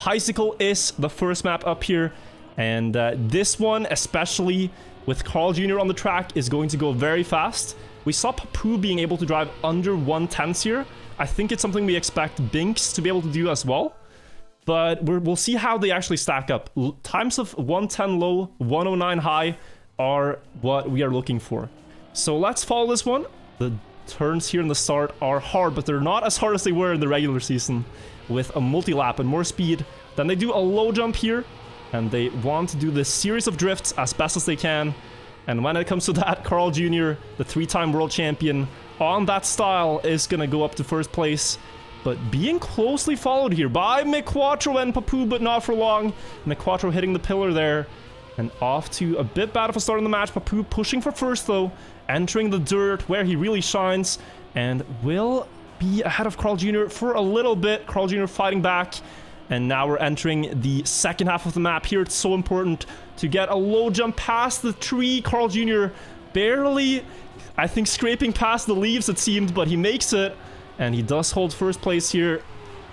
Bicycle is the first map up here, and this one, especially with Carl Jr. on the track, is going to go very fast. We saw Papou being able to drive under 110s here. I think it's something we expect Binkss to be able to do as well. But we'll see how they actually stack up. Times of 110 low, 109 high are what we are looking for. So let's follow this one. The turns here in the start are hard, but they're not as hard as they were in the regular season, with a multi-lap and more speed. Then they do a low jump here, and they want to do this series of drifts as best as they can. And when it comes to that, Carl Jr., the 3-time world champion, on that style is going to go up to first place. But being closely followed here by Miquatro and Papou, but not for long. Miquatro hitting the pillar there. And off to a bit bad of a start in the match. Papou pushing for first, though. Entering the dirt where he really shines. And will be ahead of Carl Jr. for a little bit. Carl Jr. fighting back. And now we're entering the second half of the map here. It's so important to get a low jump past the tree. Carl Jr. barely, I think, scraping past the leaves, it seemed, but he makes it. And he does hold first place here.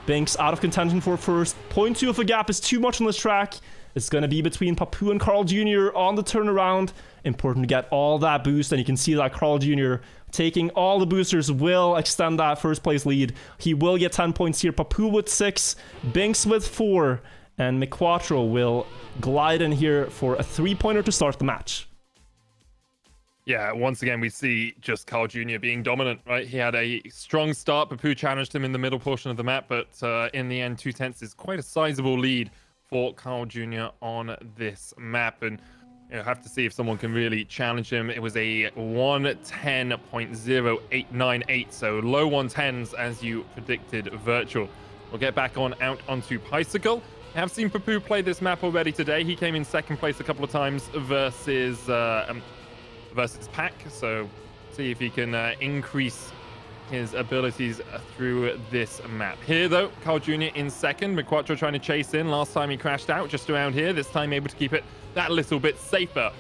Binkss out of contention for first. 0.2 of a gap is too much on this track. It's going to be between Papou and Carl Jr. on the turnaround. Important to get all that boost, and you can see that Carl Jr. taking all the boosters will extend that first place lead. He will get 10 points here. Papou with 6, Binkss with 4, and Miquatro will glide in here for a 3-pointer to start the match. Yeah, once again, we see just Carl Jr. being dominant, right? He had a strong start. Papou challenged him in the middle portion of the map, but in the end, 2/10 is quite a sizable lead for Carl Jr. on this map. And you know, have to see if someone can really challenge him. It was a 110.0898, so low 110s as you predicted, Wirtual. We'll get back out onto Bicycle. I have seen Papou play this map already today. He came in second place a couple of times versus Pack, so see if he can increase his abilities through this map. Here though, Carl Jr. in second. Miquatro trying to chase in. Last time he crashed out just around here. This time able to keep it that little bit safer.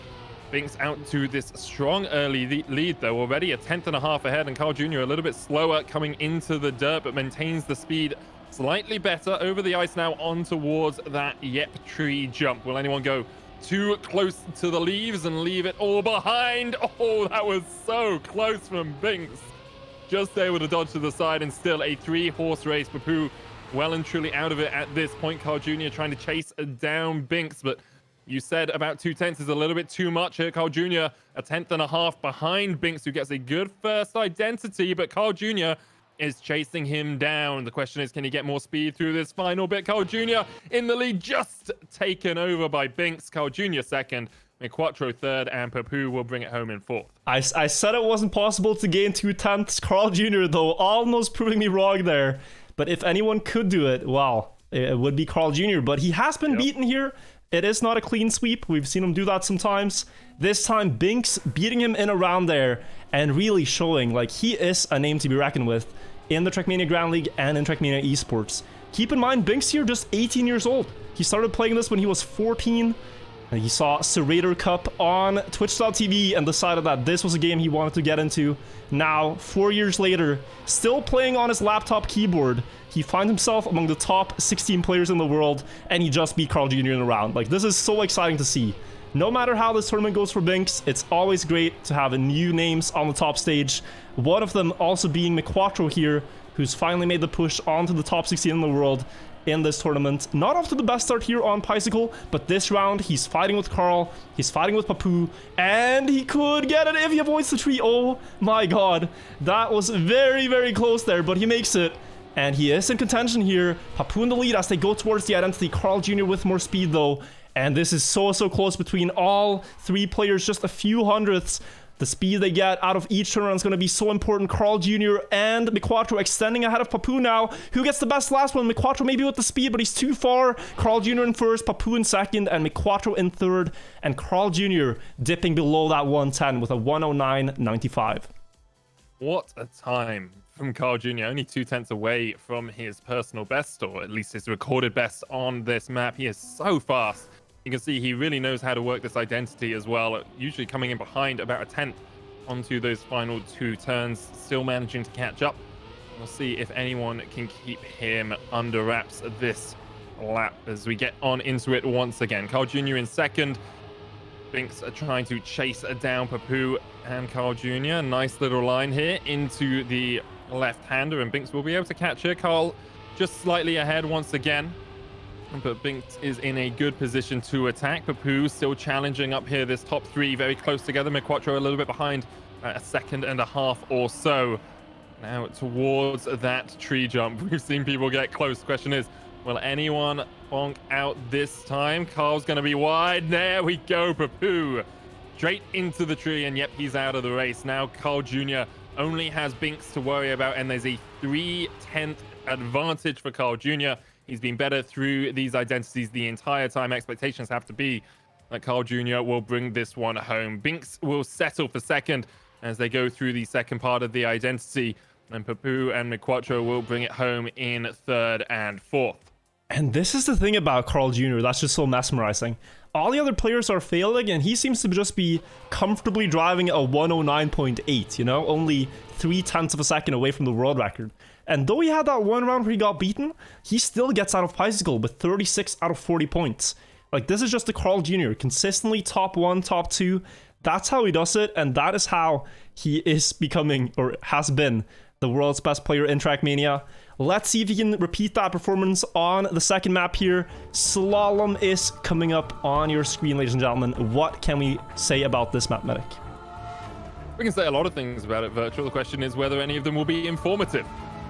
Binkss out to this strong early lead though, already a 10.5 ahead, and Carl Jr. a little bit slower coming into the dirt, but maintains the speed slightly better over the ice now on towards that Yep tree jump. Will anyone go too close to the leaves and leave it all behind? Oh, that was so close from Binkss. Just able to dodge to the side, and still a 3-horse race. Papou well and truly out of it at this point. Carl Jr. trying to chase down Binkss, but you said about 2/10 is a little bit too much here. Carl Jr. a 10.5 behind Binkss, who gets a good first identity, but Carl Jr. is chasing him down. The question is, can he get more speed through this final bit? Carl Jr. in the lead, just taken over by Binkss. Carl Jr. second, Miquatro third, and Papou will bring it home in fourth. I said it wasn't possible to gain 2/10. Carl Jr. though, almost proving me wrong there. But if anyone could do it, well, it would be Carl Jr. But he has been beaten here. It is not a clean sweep. We've seen him do that sometimes. This time, Binkss beating him in a round there and really showing like he is a name to be reckoned with in the Trackmania Grand League and in Trackmania Esports. Keep in mind, Binkss here just 18 years old. He started playing this when he was 14. And he saw Serrator Cup on Twitch.tv and decided that this was a game he wanted to get into. Now, 4 years later, still playing on his laptop keyboard, he finds himself among the top 16 players in the world, and he just beat Carl Jr. in a round. Like, this is so exciting to see. No matter how this tournament goes for Binkss, it's always great to have new names on the top stage. One of them also being Miquatro here, who's finally made the push onto the top 16 in the world in this tournament. Not off to the best start here on Bicycle, but this round he's fighting with Carl, he's fighting with Papou, and he could get it if he avoids the tree. Oh my god, that was very, very close there, but he makes it. And he is in contention here. Papou in the lead as they go towards the identity. Carl Jr. with more speed though, and this is so close between all three players, just a few hundredths. The speed they get out of each turnaround is going to be so important. Carl Jr. and Miquatro extending ahead of Papou now. Who gets the best last one? Miquatro maybe with the speed, but he's too far. Carl Jr. in first, Papou in second, and Miquatro in third. And Carl Jr. dipping below that 110 with a 109.95. What a time from Carl Jr. Only 2/10 away from his personal best, or at least his recorded best on this map. He is so fast. You can see he really knows how to work this identity as well, usually coming in behind about a 10th onto those final 2 turns, still managing to catch up. We'll see if anyone can keep him under wraps this lap as we get on into it once again. Carl Jr. in second. Binkss are trying to chase down Papou and Carl Jr. Nice little line here into the left-hander, and Binkss will be able to catch here. Carl just slightly ahead once again, but Binkss is in a good position to attack. Papou still challenging up here. This top three very close together. Miquatro a little bit behind, a second and a half or so. Now towards that tree jump. We've seen people get close. Question is, will anyone bonk out this time? Carl's going to be wide. There we go. Papou straight into the tree, and yep, he's out of the race. Now Carl Jr. only has Binkss to worry about, and there's a 3/10 advantage for Carl Jr. He's been better through these identities the entire time. Expectations have to be that Carl Jr. will bring this one home. Binkss will settle for second as they go through the second part of the identity, and Papou and Miquatro will bring it home in third and fourth. And this is the thing about Carl Jr. that's just so mesmerizing. All the other players are failing, and he seems to just be comfortably driving a 109.8, you know, only 0.3 of a second away from the world record. And though he had that one round where he got beaten, he still gets out of Bicycle with 36 out of 40 points. Like, this is just the Carl Jr. consistently top 1, top 2. That's how he does it, and that is how he is becoming, or has been, the world's best player in Trackmania. Let's see if he can repeat that performance on the second map here. Slalom is coming up on your screen, ladies and gentlemen. What can we say about this map, Medic? We can say a lot of things about it, Virtual. The question is whether any of them will be informative.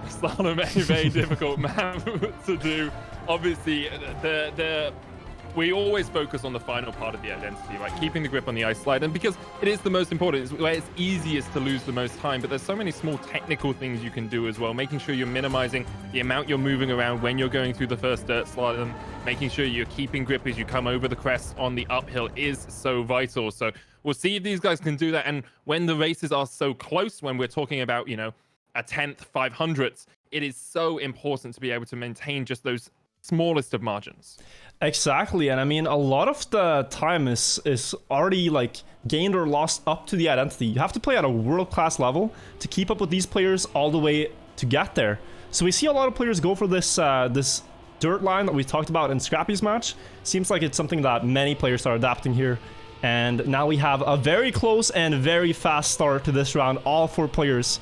Slalom, a very difficult map to do. Obviously, we always focus on the final part of the identity, right? Keeping the grip on the ice slide, and because it is the most important, it's where it's easiest to lose the most time, but there's so many small technical things you can do as well, making sure you're minimizing the amount you're moving around when you're going through the first dirt slide, and making sure you're keeping grip as you come over the crest on the uphill is so vital. So we'll see if these guys can do that, and when the races are so close, when we're talking about, you know, a 10th, 500ths, it is so important to be able to maintain just those smallest of margins. Exactly, and I mean, a lot of the time is already like gained or lost up to the identity. You have to play at a world-class level to keep up with these players all the way to get there. So we see a lot of players go for this this dirt line that we talked about in Scrappy's match. Seems like it's something that many players are adapting here. And now we have a very close and very fast start to this round. All 4 players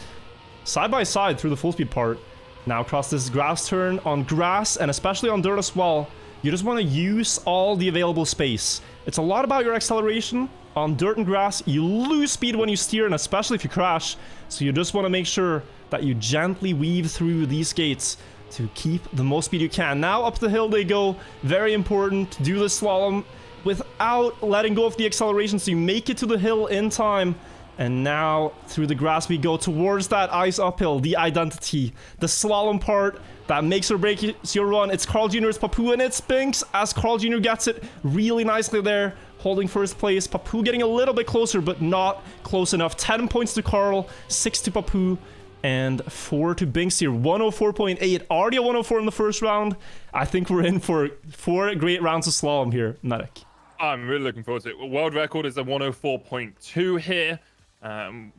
side by side through the full speed part. Now across this grass turn on grass, and especially on dirt as well, you just want to use all the available space. It's a lot about your acceleration. On dirt and grass, you lose speed when you steer, and especially if you crash. So you just want to make sure that you gently weave through these gates to keep the most speed you can. Now up the hill they go. Very important to do the slalom without letting go of the acceleration, so you make it to the hill in time. And now through the grass we go towards that ice uphill, the identity, the slalom part that makes or breaks your run. It's Carl Jr.'s Papou, and it's Binkss as Carl Jr. gets it really nicely there, holding first place. Papou getting a little bit closer, but not close enough. 10 points to Carl, 6 to Papou, and 4 to Binkss here. 104.8, already a 104 in the first round. I think we're in for 4 great rounds of slalom here, Medic. I'm really looking forward to it. World record is a 104.2 here.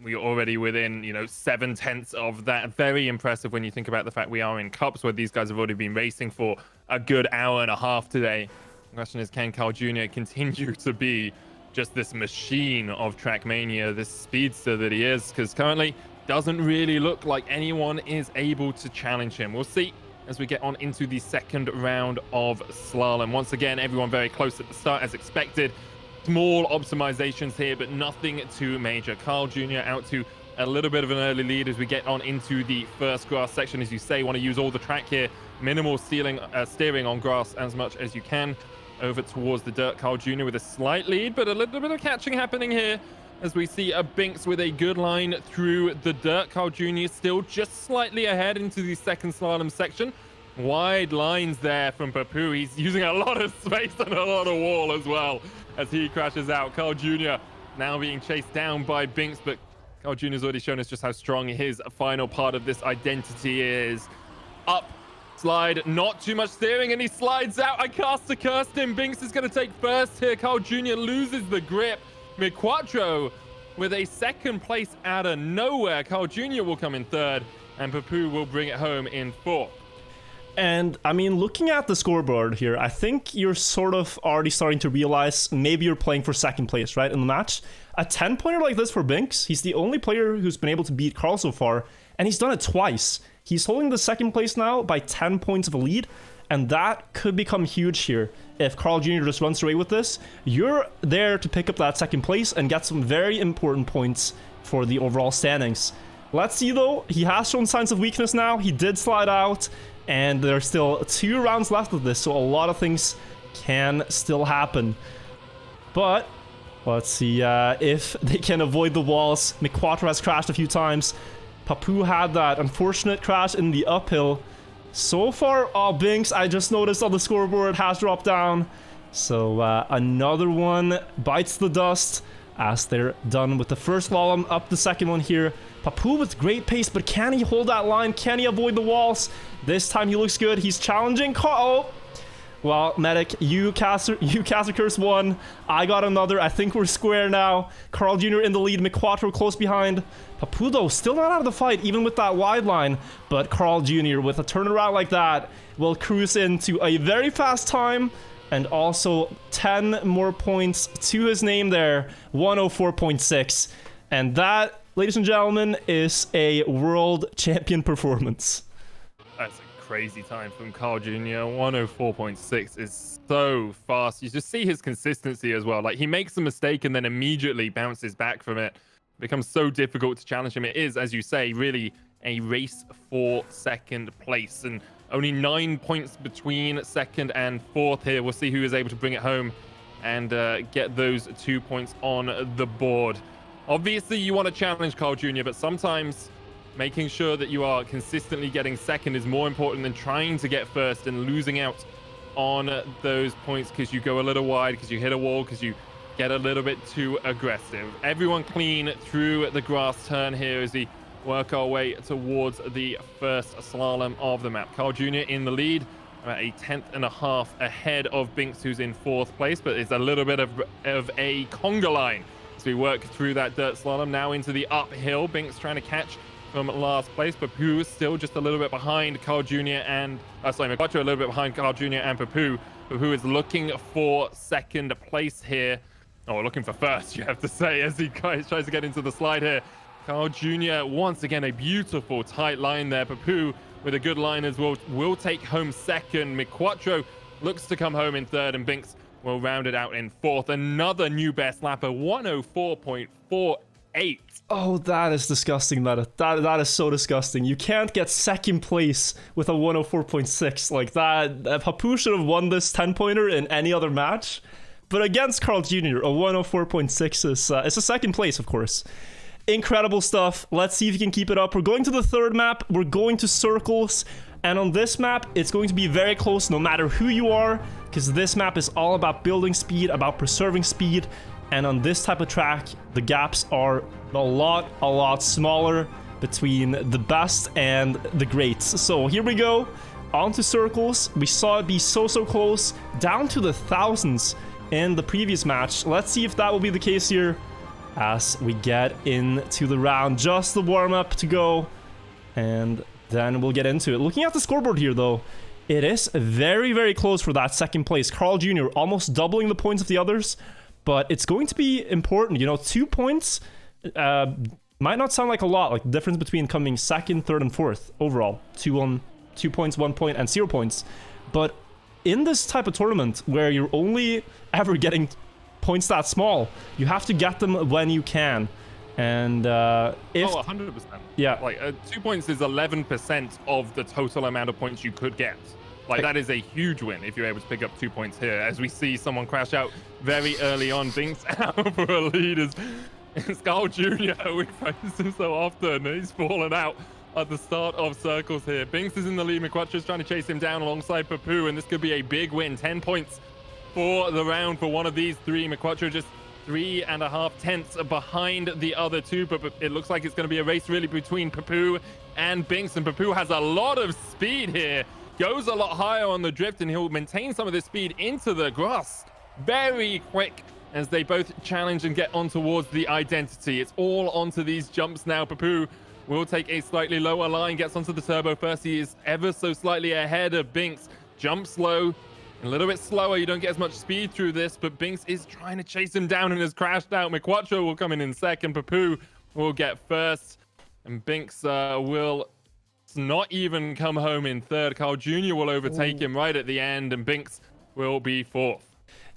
We're already within, 7/10 of that. Very impressive when you think about the fact we are in cups where these guys have already been racing for a good hour and a half today. The question is, can Carl Jr. continue to be just this machine of Trackmania, this speedster that he is? Because currently doesn't really look like anyone is able to challenge him. We'll see as we get on into the second round of slalom. Once again, everyone very close at the start as expected. Small optimizations here, but nothing too major. Carl Jr. out to a little bit of an early lead as we get on into the first grass section. As you say, want to use all the track here. Minimal steering on grass as much as you can. Over towards the dirt, Carl Jr. with a slight lead, but a little bit of catching happening here as we see a Binkss with a good line through the dirt. Carl Jr. still just slightly ahead into the second slalom section. Wide lines there from Papou. He's using a lot of space and a lot of wall as well as he crashes out. Carl Jr. now being chased down by Binkss, but Carl Jr. has already shown us just how strong his final part of this identity is. Up, slide, not too much steering, and he slides out. I cast a Kirsten. Binkss is going to take first here. Carl Jr. loses the grip. Miquatro with a second place out of nowhere. Carl Jr. will come in third, and Papou will bring it home in fourth. And I mean, looking at the scoreboard here, I think you're sort of already starting to realize maybe you're playing for second place, right, in the match. A 10-pointer like this for Binkss, he's the only player who's been able to beat Carl so far, and he's done it twice. He's holding the second place now by 10 points of a lead, and that could become huge here. If Carl Jr. just runs away with this, you're there to pick up that second place and get some very important points for the overall standings. Let's see though, he has shown signs of weakness now. He did slide out, and there's still 2 rounds left of this, so a lot of things can still happen. But let's see if they can avoid the walls. Miquatro has crashed a few times. Papou had that unfortunate crash in the uphill. So far, Binkss, I just noticed on the scoreboard, has dropped down. So another one bites the dust as they're done with the first slalom. Up the second one here. Papou with great pace, but can he hold that line? Can he avoid the walls? This time he looks good. He's challenging Carl. Well, Medic, you Curse one. I got another. I think we're square now. Carl Jr. in the lead. Miquatro close behind. Papou, though, still not out of the fight, even with that wide line. But Carl Jr. with a turnaround like that will cruise into a very fast time. And also 10 more points to his name there. 104.6. And that, ladies and gentlemen, is a world champion performance. That's a crazy time from Carl Jr. 104.6 is so fast. You just see his consistency as well. Like, he makes a mistake and then immediately bounces back from it. It becomes so difficult to challenge him. It is, as you say, really a race for second place. And only 9 points between second and fourth here. We'll see who is able to bring it home and get those 2 points on the board. Obviously, you want to challenge Carl Jr., but sometimes making sure that you are consistently getting second is more important than trying to get first and losing out on those points because you go a little wide, because you hit a wall, because you get a little bit too aggressive. Everyone clean through the grass turn here as we work our way towards the first slalom of the map. Carl Jr. in the lead, about a 10.5 ahead of Binkss, who's in fourth place, but it's a little bit of a conga line as we work through that dirt slalom. Now into the uphill. Binkss trying to catch from last place. Papou is still just a little bit behind Carl Jr. and Miquatro a little bit behind Carl Jr. and Papou. Papou is looking for second place here. Oh, looking for first, you have to say, as he tries to get into the slide here. Carl Jr. once again a beautiful tight line there. Papou with a good line as well will take home second. Miquatro looks to come home in third, and Binkss will round it out in fourth. Another new best lapper, 104.48. Oh, that is disgusting. That is so disgusting. You can't get second place with a 104.6 like that. Papou should have won this 10-pointer in any other match. But against Carl Jr., a 104.6 is a second place, of course. Incredible stuff. Let's see if you can keep it up. We're going to the third map. We're going to circles. And on this map, it's going to be very close no matter who you are, because this map is all about building speed, about preserving speed. And on this type of track, the gaps are a lot smaller between the best and the greats. So here we go, on to circles. We saw it be so close, down to the thousands in the previous match. Let's see if that will be the case here as we get into the round. Just the warm-up to go, and then we'll get into it. Looking at the scoreboard here, though, it is very close for that second place. Carl Jr. almost doubling the points of the others, but it's going to be important. You know, 2 points might not sound like a lot, like the difference between coming second, third, and fourth overall. 2 points, 1 point, and 0 points. But in this type of tournament where you're only ever getting points that small, you have to get them when you can. And if 100%. Yeah, like 2 points is 11% of the total amount of points you could get. Like, that is a huge win if you're able to pick up 2 points here, as we see someone crash out very early on. Binkss out for a lead as Carl Jr. We praise him so often. He's fallen out at the start of circles here. Binkss is in the lead. Miquatro is trying to chase him down alongside Papou, and this could be a big win. 10 points for the round for one of these three. Miquatro just 3.5 tenths behind the other two, but it looks like it's going to be a race really between Papou and Binkss, and Papou has a lot of speed here. Goes a lot higher on the drift, and he'll maintain some of this speed into the grass very quick as they both challenge and get on towards the identity. It's all onto these jumps now. Papou will take a slightly lower line, gets onto the turbo first. He is ever so slightly ahead of Binkss. Jumps low, a little bit slower. You don't get as much speed through this, but Binkss is trying to chase him down and has crashed out. Miquatro will come in second. Papou will get first, and Binkss will not even come home in third. Carljr will overtake him right at the end, and Binkss will be fourth.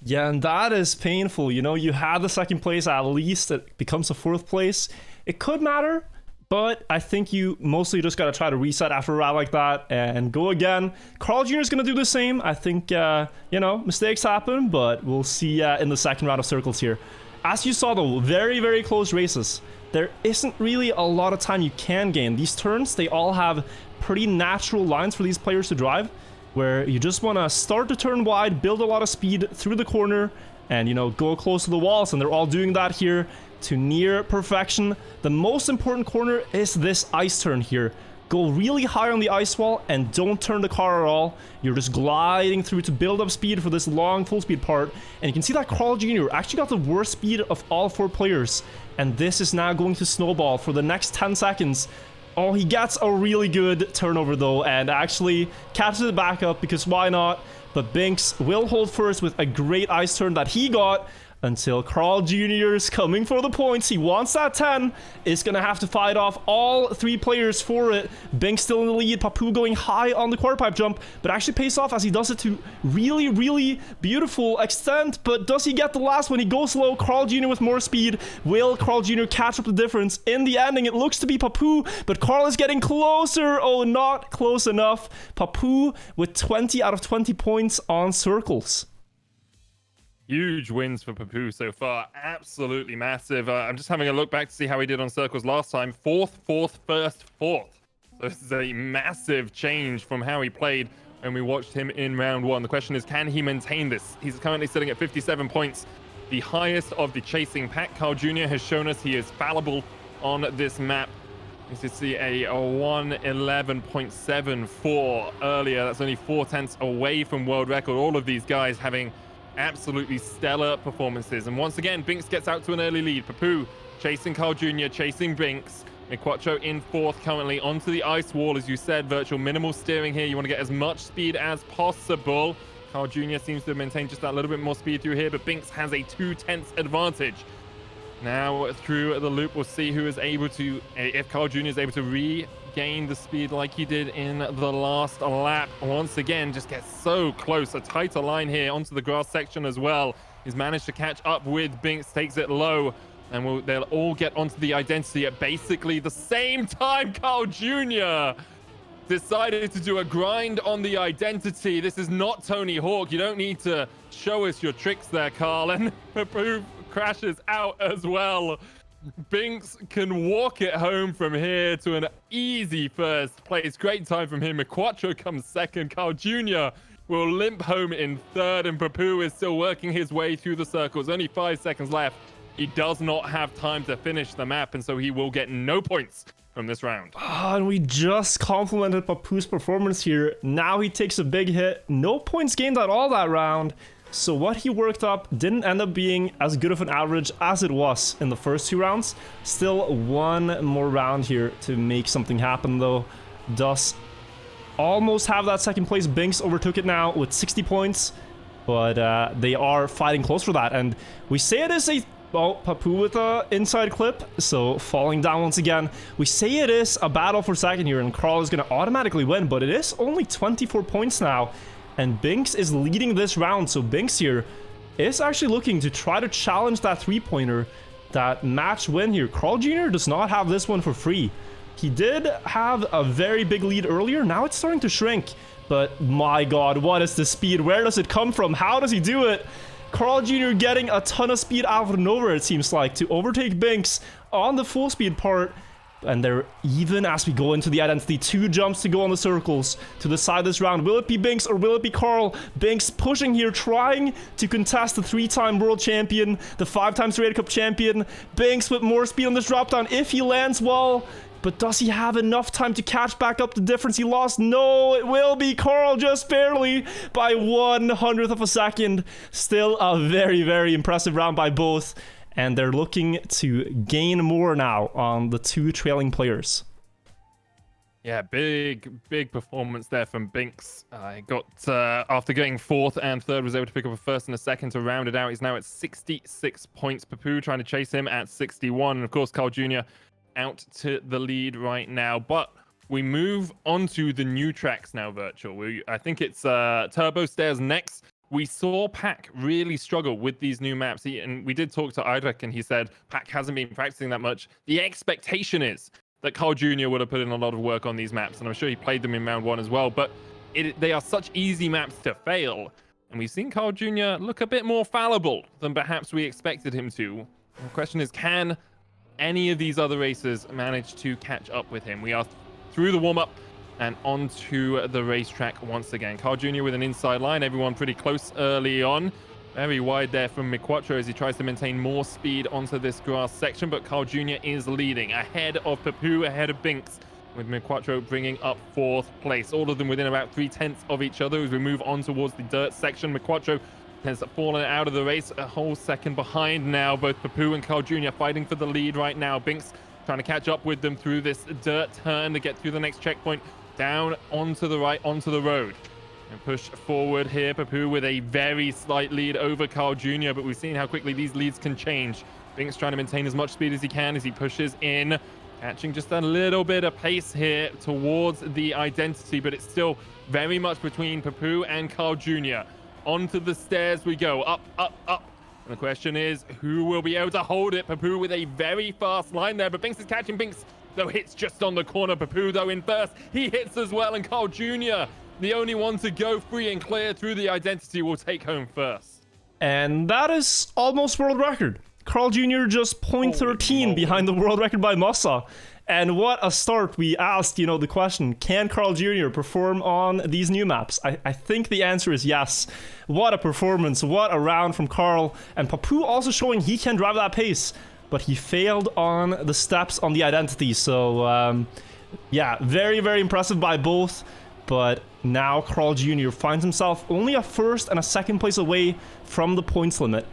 Yeah, and that is painful. You know, you had the second place, at least it becomes a fourth place. It could matter, but I think you mostly just gotta try to reset after a round like that and go again. Carljr is gonna do the same. I think, you know, mistakes happen, but we'll see in the second round of circles here. As you saw though, very, very close races. There isn't really a lot of time you can gain. These turns, they all have pretty natural lines for these players to drive, where you just want to start the turn wide, build a lot of speed through the corner, and, you know, go close to the walls, and they're all doing that here to near perfection. The most important corner is this ice turn here. Go really high on the ice wall and don't turn the car at all. You're just gliding through to build up speed for this long full speed part. And you can see that Carljr actually got the worst speed of all 4 players. And this is now going to snowball for the next 10 seconds. Oh, he gets a really good turnover though, and actually catches it back up, because why not? But Binkss will hold first with a great ice turn that he got, until Carljr is coming for the points. He wants that 10. Is gonna have to fight off all 3 players for it. Binkss still in the lead. Papou going high on the quarter pipe jump, but actually pays off as he does it to really, really beautiful extent. But does he get the last one? He goes low. Carljr with more speed. Will Carljr catch up the difference? In the ending, it looks to be Papou, but Carl is getting closer. Oh, not close enough. Papou with 20 out of 20 points on circles. Huge wins for Papou so far. Absolutely massive. I'm just having a look back to see how he did on circles last time. Fourth, first, fourth. So this is a massive change from how he played when we watched him in round 1. The question is, can he maintain this? He's currently sitting at 57 points, the highest of the chasing pack. Carljr has shown us he is fallible on this map. You can see a 111.74 earlier. That's only 0.4 away from world record. All of these guys having absolutely stellar performances. And once again, Binkss gets out to an early lead. Papou chasing Carljr, chasing Binkss. Miquatro in fourth currently onto the ice wall. As you said, Wirtual, minimal steering here. You want to get as much speed as possible. Carljr seems to have maintained just that little bit more speed through here, but Binkss has a 0.2 advantage. Now through the loop, we'll see who is able to, if Carljr is able to regain the speed like he did in the last lap. Once again, just gets so close. A tighter line here onto the grass section as well. He's managed to catch up with Binkss, takes it low, and they'll all get onto the identity at basically the same time. Carljr decided to do a grind on the identity. This is not Tony Hawk. You don't need to show us your tricks there, Carl. And Papou crashes out as well. Binkss can walk it home from here to an easy first place. Great time from him. Miquatro comes second. Carljr will limp home in third, and Papou is still working his way through the circles. Only 5 seconds left. He does not have time to finish the map, and so he will get no points from this round. And we just complimented Papou's performance here. Now he takes a big hit. No points gained at all that round. So what he worked up didn't end up being as good of an average as it was in the first 2 rounds. Still one more round here to make something happen though. Does almost have that second place. Binkss overtook it now with 60 points. But they are fighting close for that. And we say it is a... Well, Papou with a inside clip, so falling down once again. We say it is a battle for second here, and Carl is going to automatically win, but it is only 24 points now. And Binkss is leading this round, so Binkss here is actually looking to try to challenge that 3-pointer, that match win here. Carljr does not have this one for free. He did have a very big lead earlier, now it's starting to shrink. But my god, what is the speed? Where does it come from? How does he do it? Carljr getting a ton of speed out of nowhere, it seems like, to overtake Binkss on the full speed part. And they're even as we go into the identity. 2 jumps to go on the circles to decide this round. Will it be Binkss or will it be Carl? Binkss pushing here, trying to contest the 3-time world champion, the 5-time Raid Cup champion. Binkss with more speed on this drop down if he lands well. But does he have enough time to catch back up the difference he lost? No, it will be Carl just barely by 1/100th of a second. Still a very, very impressive round by both. And they're looking to gain more now on the 2 trailing players. Yeah, big performance there from Binkss. Got after getting fourth and third, was able to pick up a first and a second to round it out. He's now at 66 points. Papou trying to chase him at 61. And of course, Carljr out to the lead right now. But we move on to the new tracks now, Wirtual. I think it's Turbo Stairs next. We saw Pac really struggle with these new maps. And we did talk to Idrek, and he said Pac hasn't been practicing that much. The expectation is that Carljr would have put in a lot of work on these maps, and I'm sure he played them in round one as well, but they are such easy maps to fail, and we've seen Carljr look a bit more fallible than perhaps we expected him to. The question is, can any of these other racers manage to catch up with him? We are through the warm-up and onto the racetrack once again. Carljr with an inside line, everyone pretty close early on. Very wide there from Miquatro as he tries to maintain more speed onto this grass section, but Carljr is leading ahead of Papou, ahead of Binkss, with Miquatro bringing up fourth place. All of them within about 3/10 of each other as we move on towards the dirt section. Miquatro has fallen out of the race, a whole second behind now. Both Papou and Carljr fighting for the lead right now. Binkss trying to catch up with them through this dirt turn to get through the next checkpoint, down onto the right, onto the road. And push forward here. Papou with a very slight lead over Carljr, but we've seen how quickly these leads can change. Binkss trying to maintain as much speed as he can as he pushes in, catching just a little bit of pace here towards the identity, but it's still very much between Papou and Carljr. Onto the stairs we go, up, up, up. And the question is, who will be able to hold it? Papou with a very fast line there, but Binkss is catching. Binkss, though, hits just on the corner. Papou, though, in first. He hits as well, and Carljr, the only one to go free and clear through the identity, will take home first. And that is almost world record. Carljr just 0.13 behind the world record by Mossa. And what a start. We asked, the question, can Carljr perform on these new maps? I think the answer is yes. What a performance. What a round from Carl. And Papou also showing he can drive that pace, but he failed on the steps on the identity. So, yeah, very, very impressive by both. But now Carljr finds himself only a first and a second place away from the points limit.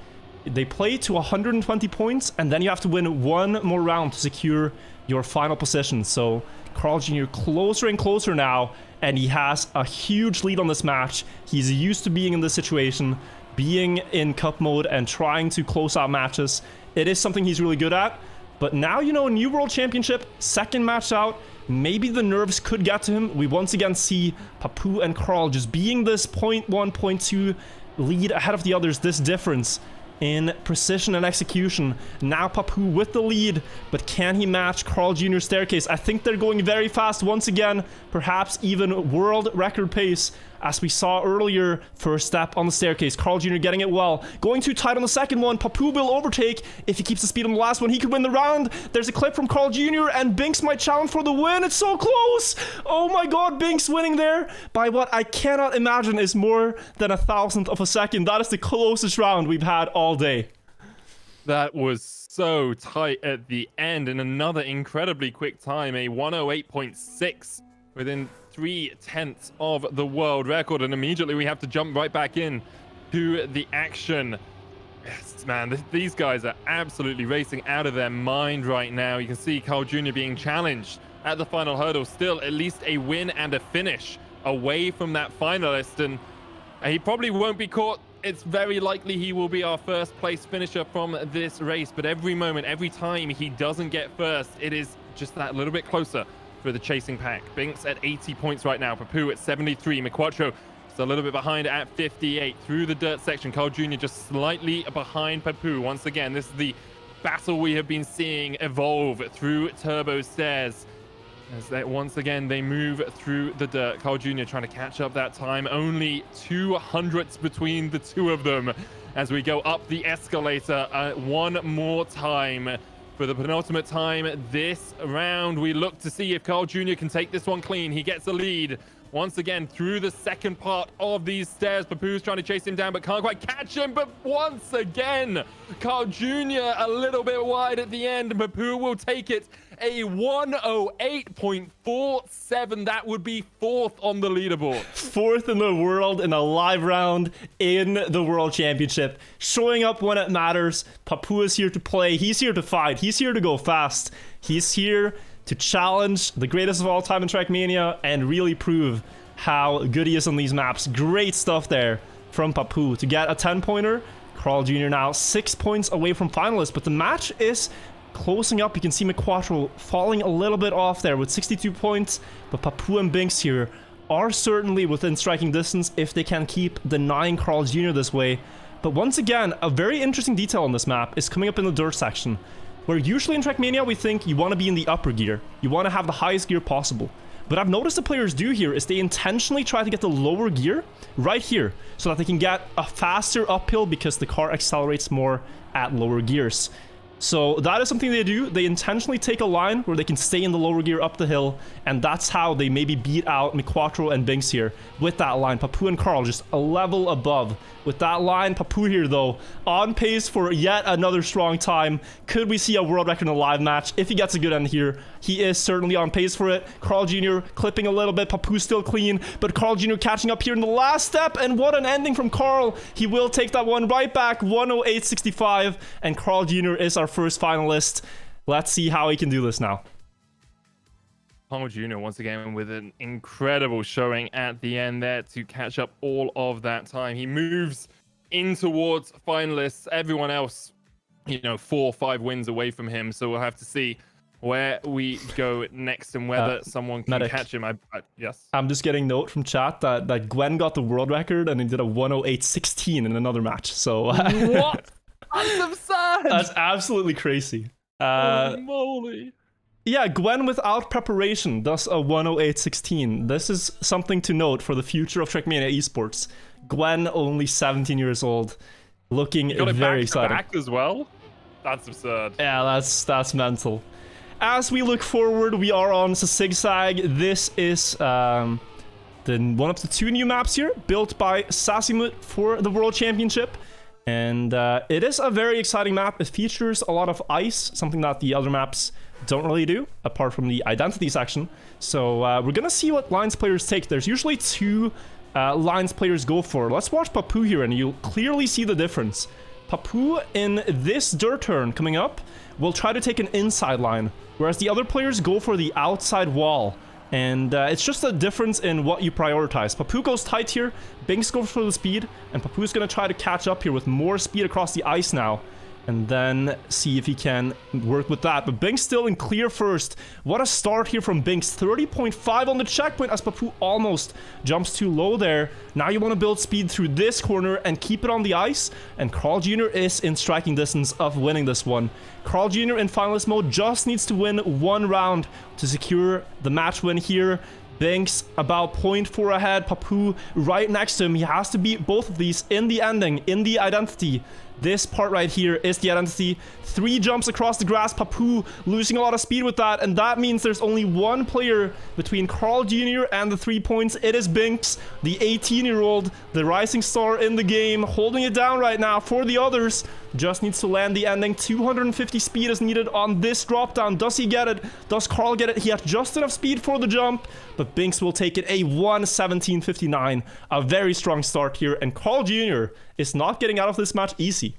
They play to 120 points, and then you have to win one more round to secure your final position. So Carljr closer and closer now, and he has a huge lead on this match. He's used to being in this situation, being in cup mode and trying to close out matches. It is something he's really good at. But now, new World Championship, second match out, maybe the nerves could get to him. We once again see Papou and Carl just being this 0.1, 0.2 lead ahead of the others, this difference in precision and execution. Now Papou with the lead, but can he match Carljr's staircase? I think they're going very fast once again, perhaps even world record pace, as we saw earlier. First step on the staircase, Carljr getting it well. Going too tight on the second one, Papou will overtake. If he keeps the speed on the last one, he could win the round. There's a clip from Carljr, and Binkss might challenge for the win. It's so close! Oh my god, Binkss winning there by what I cannot imagine is more than 1,000th of a second. That is the closest round we've had all day. That was so tight at the end, and another incredibly quick time, a 108.6 within 3/10 of the world record. And immediately we have to jump right back in to the action. Yes, man, these guys are absolutely racing out of their mind right now. You can see Carljr being challenged at the final hurdle, still at least a win and a finish away from that finalist, and he probably won't be caught. It's very likely he will be our first place finisher from this race, but every moment, every time he doesn't get first, it is just that little bit closer for the chasing pack. Binkss at 80 points right now, Papou at 73, Miquatro just a little bit behind at 58 through the dirt section. Carljr just slightly behind Papou. Once again, this is the battle we have been seeing evolve through Turbo Stairs. As they once again they move through the dirt. Carljr trying to catch up that time. Only 200ths between the two of them as we go up the escalator one more time. For the penultimate time this round, we look to see if Carljr can take this one clean. He gets the lead once again through the second part of these stairs. Papou's trying to chase him down, but can't quite catch him. But once again, Carljr a little bit wide at the end, and Papou will take it. A 108.47. That would be fourth on the leaderboard. Fourth in the world in a live round in the World Championship. Showing up when it matters. Papou is here to play. He's here to fight. He's here to go fast. He's here to challenge the greatest of all time in Trackmania and really prove how good he is on these maps. Great stuff there from Papou to get a 10-pointer. Carljr now 6 points away from finalists, but the match is closing up. You can see Miquatro falling a little bit off there with 62 points, but Papou and Binkss here are certainly within striking distance if they can keep denying Carljr this way. But once again, a very interesting detail on this map is coming up in the dirt section, where usually in Trackmania we think you want to be in the upper gear. You want to have the highest gear possible. But I've noticed the players do here is they intentionally try to get the lower gear right here so that they can get a faster uphill because the car accelerates more at lower gears. So that is something they do. They intentionally take a line where they can stay in the lower gear up the hill, and that's how they maybe beat out Miquatro and Binkss here with that line. Papou and Carl just a level above with that line. Papou here, though, on pace for yet another strong time. Could we see a world record in a live match? If he gets a good end here, he is certainly on pace for it. Carljr clipping a little bit. Papou still clean, but Carljr catching up here in the last step, and what an ending from Carl. He will take that one right back, 108.65, and Carljr is our first finalist. Let's see how he can do this now. Carljr once again with an incredible showing at the end there to catch up all of that time. He moves in towards finalists. Everyone else, 4 or 5 wins away from him. So we'll have to see where we go next and whether someone can Medic, catch him. Yes. I'm just getting note from chat that Gwen got the world record and he did a 108.16 in another match. So what? That's absurd. That's absolutely crazy. Holy moly. Yeah, Gwen without preparation does a 108.16. This is something to note for the future of Trackmania esports. Gwen, only 17 years old, looking very exciting. Back as well? That's absurd. Yeah, that's mental. As we look forward, we are on the Zigzag. This is one of the 2 new maps here, built by Sassimut for the World Championship. And it is a very exciting map. It features a lot of ice, something that the other maps don't really do, apart from the identity section. So we're gonna see what lines players take. There's usually 2 lines players go for. Let's watch Papou here, and you'll clearly see the difference. Papou in this dirt turn coming up will try to take an inside line, whereas the other players go for the outside wall. And it's just a difference in what you prioritize. Papou goes tight here, Binkss goes for the speed, and Papou's going to try to catch up here with more speed across the ice now. And then see if he can work with that. But Binkss still in clear first. What a start here from Binkss. 30.5 on the checkpoint as Papou almost jumps too low there. Now you want to build speed through this corner and keep it on the ice. And Carljr is in striking distance of winning this one. Carljr in finalist mode just needs to win 1 round to secure the match win here. Binkss about 0.4 ahead. Papou right next to him. He has to beat both of these in the ending, in the identity. This part right here is the identity. 3 jumps across the grass. Papou losing a lot of speed with that, and that means there's only 1 player between Carljr and the 3 points. It is Binkss, the 18-year-old, the rising star in the game, holding it down right now for the others. Just needs to land the ending. 250 speed is needed on this drop down. Does he get it? Does Carl get it? He has just enough speed for the jump, but Binkss will take it, a 1:17.59. A very strong start here, and Carljr is not getting out of this match easy.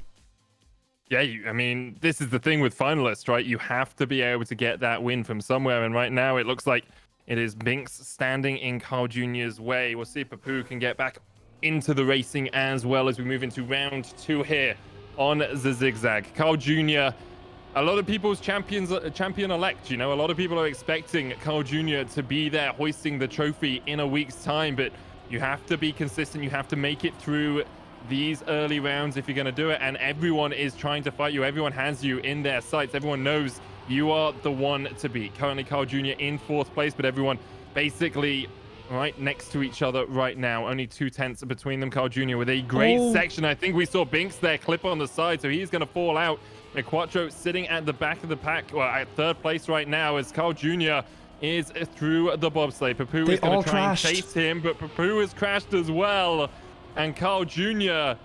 Yeah, I mean, this is the thing with finalists, right? You have to be able to get that win from somewhere, and right now it looks like it is Binkss standing in Carljr's way. We'll see if Papou can get back into the racing as well as we move into round 2 here on the Zigzag. Carljr, a lot of people's champion-elect, a lot of people are expecting Carljr to be there hoisting the trophy in a week's time, but you have to be consistent. You have to make it through these early rounds if you're going to do it, and everyone is trying to fight you. Everyone has you in their sights. Everyone knows you are the one to beat. Currently Carljr in 4th place, but everyone basically right next to each other right now. Only 2 tenths between them. Carljr with a great section. I think we saw Binkss there clip on the side, so he's going to fall out. Miquatro sitting at the back of the pack, well, at 3rd place right now, as Carljr is through the bobsleigh. Papou is going to try and chase him, but Papou has crashed as well. And Carljr,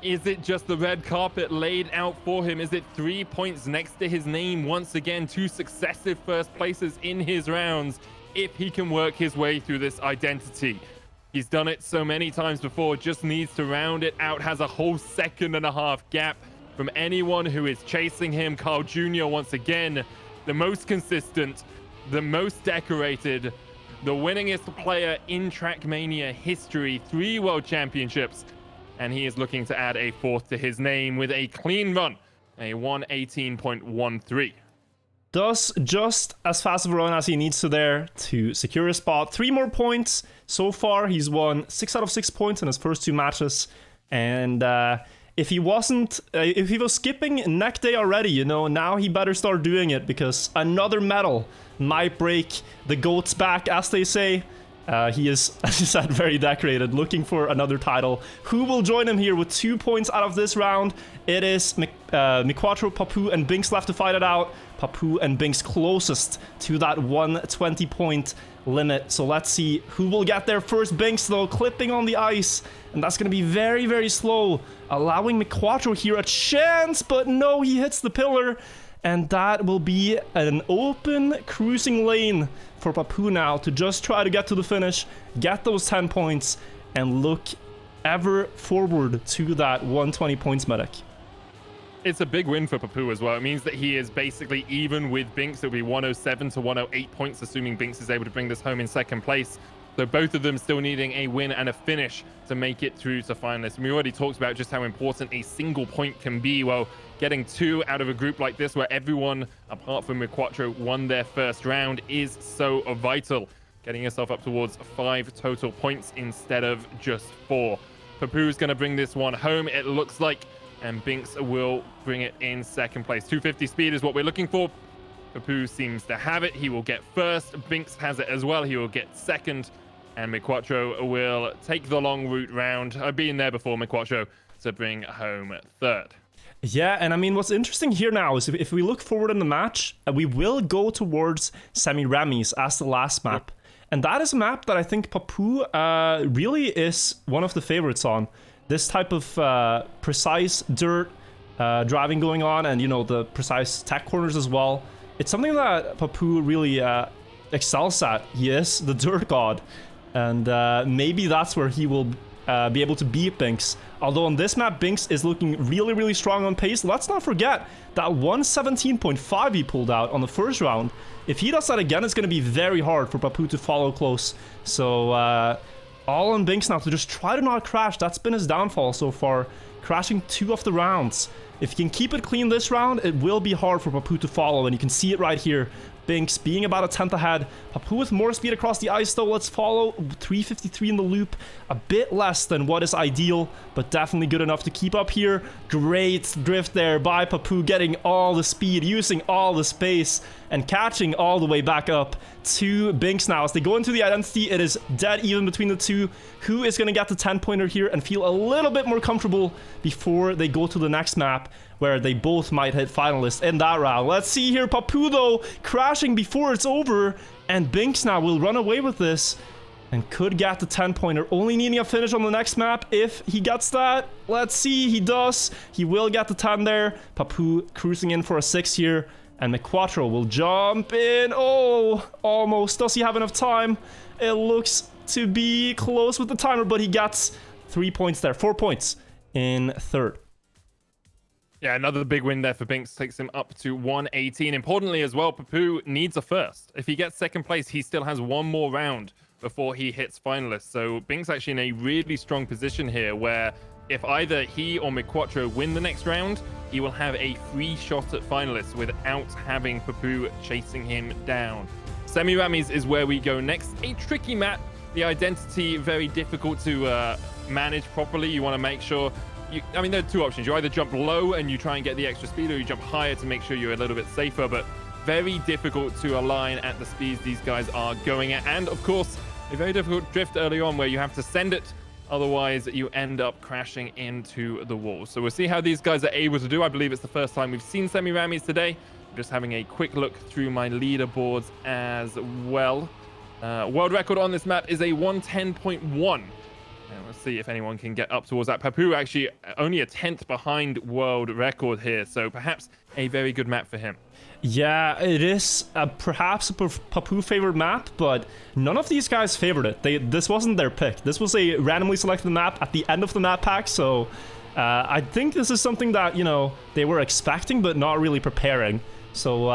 is it just the red carpet laid out for him? Is it 3 points next to his name once again? 2 successive 1st places in his rounds if he can work his way through this identity. He's done it so many times before, just needs to round it out. Has a whole 1.5 seconds gap from anyone who is chasing him. Carljr once again, the most consistent, the most decorated, the winningest player in Trackmania history, 3 world championships, and he is looking to add a 4th to his name with a clean run, a 1:18.13. Does just as fast of a run as he needs to there to secure a spot. 3 more points. So far, he's won 6 out of 6 points in his first 2 matches. And if he was skipping neck day already, you know, now he better start doing it, because another medal might break the GOAT's back, as they say. He is, as you said, very decorated, looking for another title. Who will join him here with 2 points out of this round? It is Miquatro, Papou, and Binkss left to fight it out. Papou and Binkss closest to that 120-point limit. So let's see who will get there first. Binkss, though, clipping on the ice. And that's going to be very, very slow, allowing Miquatro here a chance. But no, he hits the pillar. And that will be an open cruising lane for Papou now to just try to get to the finish, get those 10 points, and look ever forward to that 120 points medic. It's a big win for Papou as well. It means that he is basically even with Binkss. It'll be 107 to 108 points, assuming Binkss is able to bring this home in second place. So both of them still needing a win and a finish to make it through to finalists. We already talked about just how important a single point can be. Well, getting 2 out of a group like this where everyone, apart from Miquatro, won their first round is so vital. Getting yourself up towards 5 total points instead of just 4. Papou's going to bring this one home, it looks like, and Binkss will bring it in second place. 250 speed is what we're looking for. Papou seems to have it. He will get first. Binkss has it as well. He will get second. And Miquatro will take the long route round. I've been there before, Miquatro, to bring home third. Yeah, and I mean, what's interesting here now is if we look forward in the match, we will go towards Semiramis as the last map. And that is a map that I think Papou really is one of the favorites on. This type of precise dirt driving going on, and, you know, the precise tech corners as well. It's something that Papou really excels at. He is the dirt god. And maybe that's where he will be able to beat Binkss. Although on this map, Binkss is looking really, really strong on pace. Let's not forget that 117.5 he pulled out on the first round. If he does that again, it's going to be very hard for Papou to follow close. So all on Binkss now to just try to not crash. That's been his downfall so far, crashing 2 of the rounds. If he can keep it clean this round, it will be hard for Papou to follow, and you can see it right here. Binkss being about a 10th ahead. Papou with more speed across the ice, though. Let's follow. 353 in the loop. A bit less than what is ideal, but definitely good enough to keep up here. Great drift there by Papou, getting all the speed, using all the space, and catching all the way back up to Binkss now. As they go into the identity, it is dead even between the two. Who is going to get the 10-pointer here and feel a little bit more comfortable before they go to the next map, where they both might hit finalists in that round? Let's see here. Papou, though, crashing before it's over, and Binkss now will run away with this and could get the 10-pointer, only needing a finish on the next map if he gets that. Let's see, he does. He will get the 10 there. Papou cruising in for a 6 here, and Miquatro will jump in. Oh, almost. Does he have enough time? It looks to be close with the timer, but he gets 3 points there. 4 points in third. Yeah, another big win there for Binkss, takes him up to 118. Importantly as well, Papou needs a first. If he gets second place, he still has 1 more round before he hits finalists. So Binkss actually in a really strong position here, where if either he or Miquatro win the next round, he will have a free shot at finalists without having Papou chasing him down. Semiramis is where we go next. A tricky map. The identity very difficult to manage properly. You want to make sure I mean, there are 2 options. You either jump low and you try and get the extra speed, or you jump higher to make sure you're a little bit safer, but very difficult to align at the speeds these guys are going at. And of course, a very difficult drift early on where you have to send it, otherwise you end up crashing into the wall. So we'll see how these guys are able to do. I believe it's the first time we've seen Semiramis today. I'm just having a quick look through my leaderboards as well. World record on this map is a 110.1. And let's see if anyone can get up towards that. Papou actually only a 10th behind world record here, so perhaps a very good map for him. Yeah, it is perhaps a Papou favorite map, but none of these guys favored it. This wasn't their pick. This was a randomly selected map at the end of the map pack, so I think this is something that, you know, they were expecting but not really preparing. So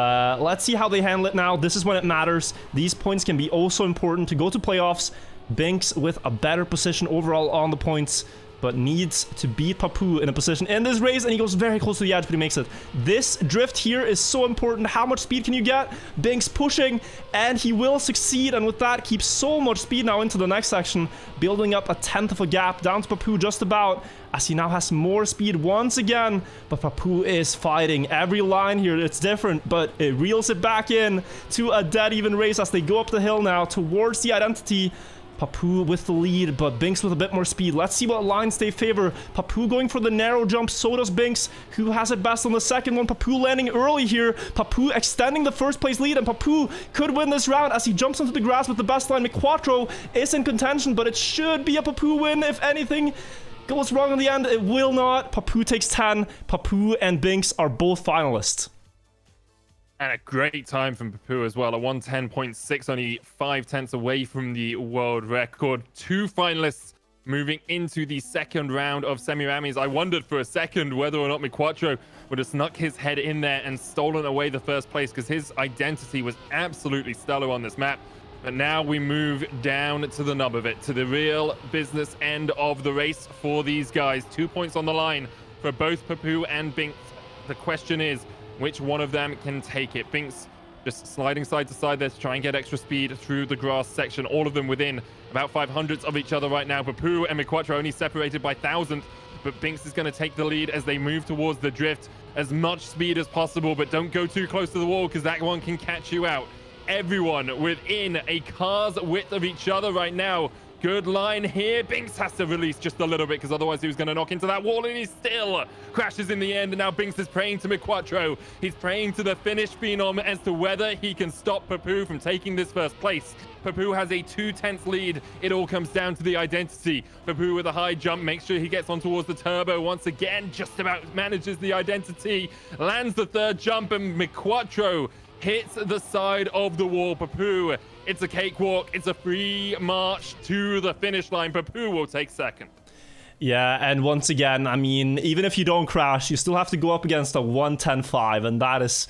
let's see how they handle it now. This is when it matters. These points can be also important to go to playoffs. Binkss with a better position overall on the points, but needs to beat Papou in a position in this race, and he goes very close to the edge, but he makes it. This drift here is so important. How much speed can you get? Binkss pushing, and he will succeed, and with that, keeps so much speed now into the next section, building up a 10th of a gap down to Papou just about, as he now has more speed once again, but Papou is fighting. Every line here, it's different, but it reels it back in to a dead even race as they go up the hill now towards the identity. Papou with the lead, but Binkss with a bit more speed. Let's see what lines they favor. Papou going for the narrow jump, so does Binkss, who has it best on the second one. Papou landing early here. Papou extending the first place lead, and Papou could win this round as he jumps into the grass with the best line. Miquatro is in contention, but it should be a Papou win. If anything goes wrong in the end, it will not. Papou takes 10. Papou and Binkss are both finalists. And a great time from Papou as well, a 110.6, only 5/10 away from the world record. 2 finalists moving into the second round of Semiramis. I wondered for a second whether or not Miquatro would have snuck his head in there and stolen away the first place, because his identity was absolutely stellar on this map. But now we move down to the nub of it, to the real business end of the race for these guys. 2 points on the line for both Papou and Binkss. The question is, which one of them can take it? Binkss just sliding side to side there to try and get extra speed through the grass section. All of them within about 500ths of each other right now. Papou and Miquatro only separated by 1,000th, but Binkss is going to take the lead as they move towards the drift. As much speed as possible, but don't go too close to the wall, because that one can catch you out. Everyone within a car's width of each other right now. Good line here. Binkss has to release just a little bit, because otherwise he was going to knock into that wall, and he still crashes in the end. And now Binkss is praying to Miquatro. He's praying to the Finnish phenom as to whether he can stop Papou from taking this first place. Papou has a 2/10 lead. It all comes down to the identity. Papou with a high jump, makes sure he gets on towards the turbo once again, just about manages the identity, lands the third jump, and Miquatro hits the side of the wall. Papou, it's a cakewalk. It's a free march to the finish line. Papou will take second. Yeah, and once again, I mean, even if you don't crash, you still have to go up against a 110.5, and that is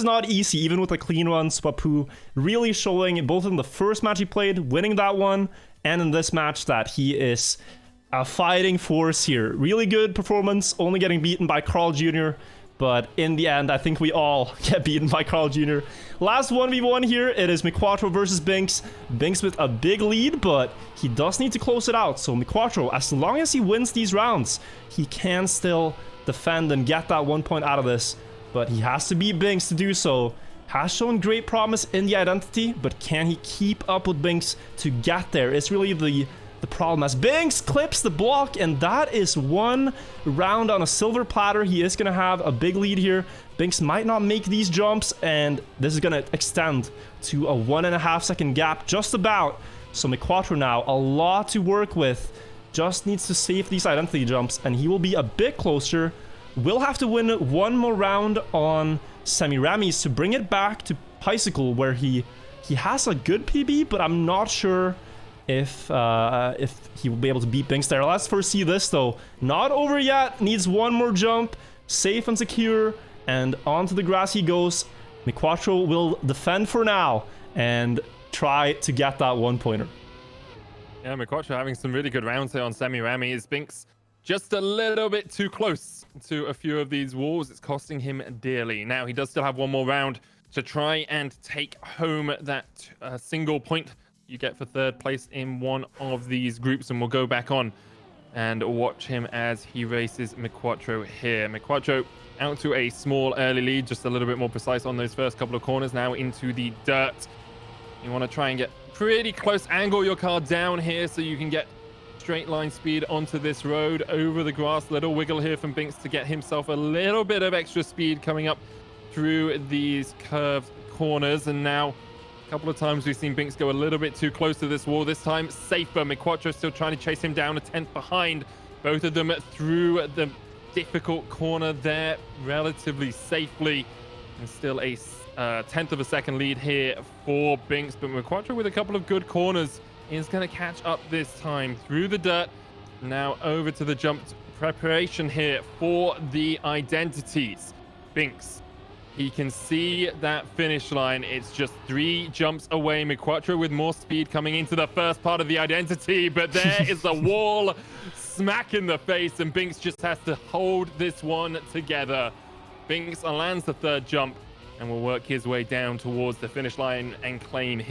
not easy, even with a clean run. So Papou really showing, both in the first match he played, winning that one, and in this match, that he is a fighting force here. Really good performance, only getting beaten by Carljr. But in the end, I think we all get beaten by Carljr. Last 1v1 here, it is Miquatro versus Binkss. Binkss with a big lead, but he does need to close it out. So Miquatro, as long as he wins these rounds, he can still defend and get that 1 point out of this. But he has to beat Binkss to do so. Has shown great promise in the identity, but can he keep up with Binkss to get there? It's really the problem, as Binkss clips the block, and that is 1 round on a silver platter. He is going to have a big lead here. Binkss might not make these jumps, and this is going to extend to a 1.5 second gap just about. So Miquatro now, a lot to work with. Just needs to save these identity jumps, and he will be a bit closer. Will have to win 1 more round on Semiramis to bring it back to Bicycle, where he has a good PB, but I'm not sure if he will be able to beat Binkss there. Let's first see this, though. Not over yet. Needs 1 more jump. Safe and secure. And onto the grass he goes. Miquatro will defend for now and try to get that 1-pointer. Yeah, Miquatro having some really good rounds here on Semiramis. Binkss just a little bit too close to a few of these walls. It's costing him dearly. Now, he does still have 1 more round to try and take home that single point you get for 3rd place in one of these groups, and we'll go back on and watch him as he races Miquatro here. Miquatro out to a small early lead, just a little bit more precise on those first couple of corners. Now into the dirt. You want to try and get pretty close, angle your car down here so you can get straight line speed onto this road over the grass. Little wiggle here from Binkss to get himself a little bit of extra speed coming up through these curved corners. And now a couple of times we've seen Binkss go a little bit too close to this wall. This time safer. Miquatro still trying to chase him down, a 10th behind. Both of them through the difficult corner there relatively safely. And still a 10th of a second lead here for Binkss. But Miquatro with a couple of good corners is going to catch up this time through the dirt. Now over to the jump preparation here for the identities. Binkss He can see that finish line. It's just 3 jumps away. Miquatro with more speed coming into the first part of the identity, but there is a wall smack in the face, and Binkss just has to hold this one together. Binkss lands the 3rd jump and will work his way down towards the finish line and claim his